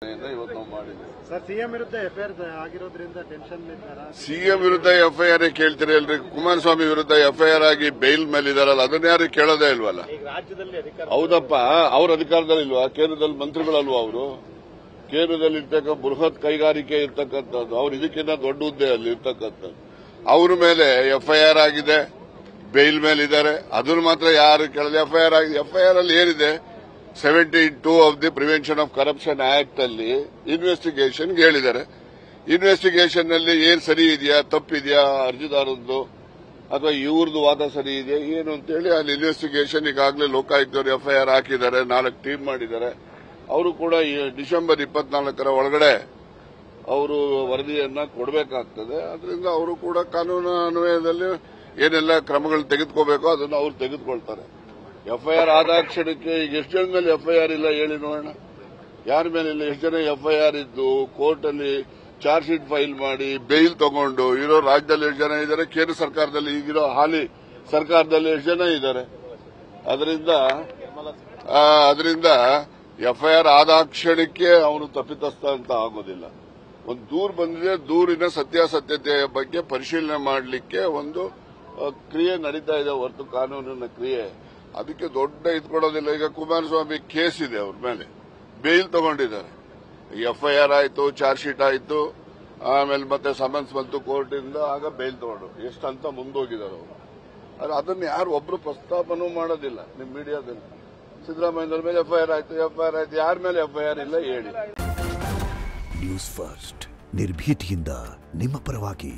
ಇವತ್ತು ನಾವು ಮಾಡಿದ್ವಿ ಸರ್. ಸಿಎಂ ವಿರುದ್ಧ ಎಫ್ಐಆರ್ ಆಗಿರೋದ್ರಿಂದ ಟೆನ್ಷನ್ ಸಿಎಂ ವಿರುದ್ಧ ಎಫ್ಐಆರ್ ಕೇಳ್ತೀರಿ ಅಲ್ರಿ? ಕುಮಾರಸ್ವಾಮಿ ವಿರುದ್ಧ ಎಫ್ಐಆರ್ ಆಗಿ ಬೈಲ್ ಮೇಲೆ ಇದಾರಲ್ಲ, ಅದನ್ನ ಯಾರು ಕೇಳೋದೇ ಇಲ್ವಲ್ಲ? ಹೌದಪ್ಪ, ಅವ್ರ ಅಧಿಕಾರದಲ್ಲಿ ಇಲ್ವಾ? ಕೇಂದ್ರದಲ್ಲಿ ಮಂತ್ರಿಗಳಲ್ವಾ ಅವರು? ಕೇಂದ್ರದಲ್ಲಿ ಇರ್ತಕ್ಕ ಬೃಹತ್ ಕೈಗಾರಿಕೆ ಇರ್ತಕ್ಕಂಥದ್ದು, ಅವ್ರು ಇದಕ್ಕಿಂತ ದೊಡ್ಡ ಹುದ್ದೆ ಅಲ್ಲಿ ಇರ್ತಕ್ಕಂಥದ್ದು. ಅವ್ರ ಮೇಲೆ ಎಫ್ಐಆರ್ ಆಗಿದೆ, ಬೈಲ್ ಮೇಲೆ ಇದ್ದಾರೆ. ಅದನ್ನು ಮಾತ್ರ ಯಾರು ಕೇಳದೆ? ಎಫ್ಐಆರ್ ಆಗಿದೆ. ಎಫ್ಐಆರ್ ಅಲ್ಲಿ ಏನಿದೆ? 72 of the prevention of corruption act ಅಲ್ಲಿ ಇನ್ವೆಸ್ಟಿಗೇಷನ್ ಹೇಳಿದ್ದಾರೆ. ಇನ್ವೆಸ್ಟಿಗೇಷನ್ ನಲ್ಲಿ ಏನ್ ಸರಿ ಇದೆಯಾ, ತಪ್ಪಿದೆಯಾ, ಅರ್ಜಿದಾರದ್ದು ಅಥವಾ ಇವ್ರದ್ದು ವಾದ ಸರಿ ಇದೆಯಾ ಏನು ಅಂತೇಳಿ ಅಲ್ಲಿ ಇನ್ವೆಸ್ಟಿಗೇಷನ್ ಈಗಾಗಲೇ ಲೋಕಾಯುಕ್ತವರು ಎಫ್ಐಆರ್ ಹಾಕಿದ್ದಾರೆ. 4 ಟೀಮ್ ಮಾಡಿದ್ದಾರೆ. ಅವರು ಕೂಡ ಡಿಸೆಂಬರ್ 24 ಒಳಗಡೆ ಅವರು ವರದಿಯನ್ನ ಕೊಡಬೇಕಾಗ್ತದೆ. ಅದರಿಂದ ಅವರು ಕೂಡ ಕಾನೂನು ಅನ್ವಯದಲ್ಲಿ ಏನೆಲ್ಲ ಕ್ರಮಗಳು ತೆಗೆದುಕೋಬೇಕೋ ಅದನ್ನು ಅವರು ತೆಗೆದುಕೊಳ್ತಾರೆ. ಎಫ್ಐಆರ್ ಆದ ಕ್ಷಣಕ್ಕೆ ಈಗ ಎಷ್ಟು ಜನ ಮೇಲೆ ಎಫ್ಐಆರ್ ಇಲ್ಲ ಹೇಳಿ ನೋಡೋಣ? ಯಾರ ಮೇಲೆ ಇಲ್ಲ? ಎಷ್ಟು ಜನ ಎಫ್ಐಆರ್ ಇದ್ದು ಕೋರ್ಟ್ ಅಲ್ಲಿ ಚಾರ್ಜ್ ಶೀಟ್ ಫೈಲ್ ಮಾಡಿ ಬೇಲ್ ತಗೊಂಡು ಇರೋ ರಾಜ್ಯದಲ್ಲಿ ಎಷ್ಟು ಜನ ಇದ್ದಾರೆ? ಕೇಂದ್ರ ಸರ್ಕಾರದಲ್ಲಿ ಈಗಿರೋ ಹಾಲಿ ಸರ್ಕಾರದಲ್ಲಿ ಎಷ್ಟು ಜನ ಇದ್ದಾರೆ? ಅದರಿಂದ ಎಫ್ಐಆರ್ ಆದ ಕ್ಷಣಕ್ಕೆ ಅವನು ತಪ್ಪಿತಸ್ಥ ಅಂತ ಆಗೋದಿಲ್ಲ. ಒಂದು ದೂರು ಬಂದಿದೆ, ದೂರಿನ ಸತ್ಯಾಸತ್ಯತೆಯ ಬಗ್ಗೆ ಪರಿಶೀಲನೆ ಮಾಡಲಿಕ್ಕೆ ಒಂದು ಕ್ರಿಯೆ ನಡೀತಾ ಇದೆ ಹೊರತು ಕಾನೂನಿನ ಕ್ರಿಯೆ ಅದಕ್ಕೆ ದೊಡ್ಡ ಇದ್ಕೊಡೋದಿಲ್ಲ. ಈಗ ಕುಮಾರಸ್ವಾಮಿ ಕೇಸ್ ಇದೆ, ಅವ್ರ ಮೇಲೆ ಬೇಲ್ ತಗೊಂಡಿದ್ದಾರೆ. ಎಫ್ಐಆರ್ ಆಯಿತು, ಚಾರ್ಜ್ ಶೀಟ್ ಆಯಿತು, ಆಮೇಲೆ ಮತ್ತೆ ಸಮನ್ಸ್ ಬಂತು ಕೋರ್ಟಿಂದ, ಆಗ ಬೇಲ್ ತಗೊಂಡು ಎಷ್ಟಂತ ಮುಂದೋಗಿದ್ದಾರೆ ಅವರು. ಅದನ್ನ ಯಾರು ಒಬ್ರು ಪ್ರಸ್ತಾಪನೂ ಮಾಡೋದಿಲ್ಲ ನಿಮ್ಮ ಮೀಡಿಯಾದಲ್ಲಿ. ಸಿದ್ದರಾಮಯ್ಯನವ್ರ ಮೇಲೆ ಎಫ್ಐಆರ್ ಆಯ್ತು, ಯಾರ ಮೇಲೆ ಎಫ್ಐಆರ್ ಇಲ್ಲ ಹೇಳಿ? ನ್ಯೂಸ್ ಫಸ್ಟ್ ನಿರ್ಭೀತಿಯಿಂದ ನಿಮ್ಮ ಪರವಾಗಿ.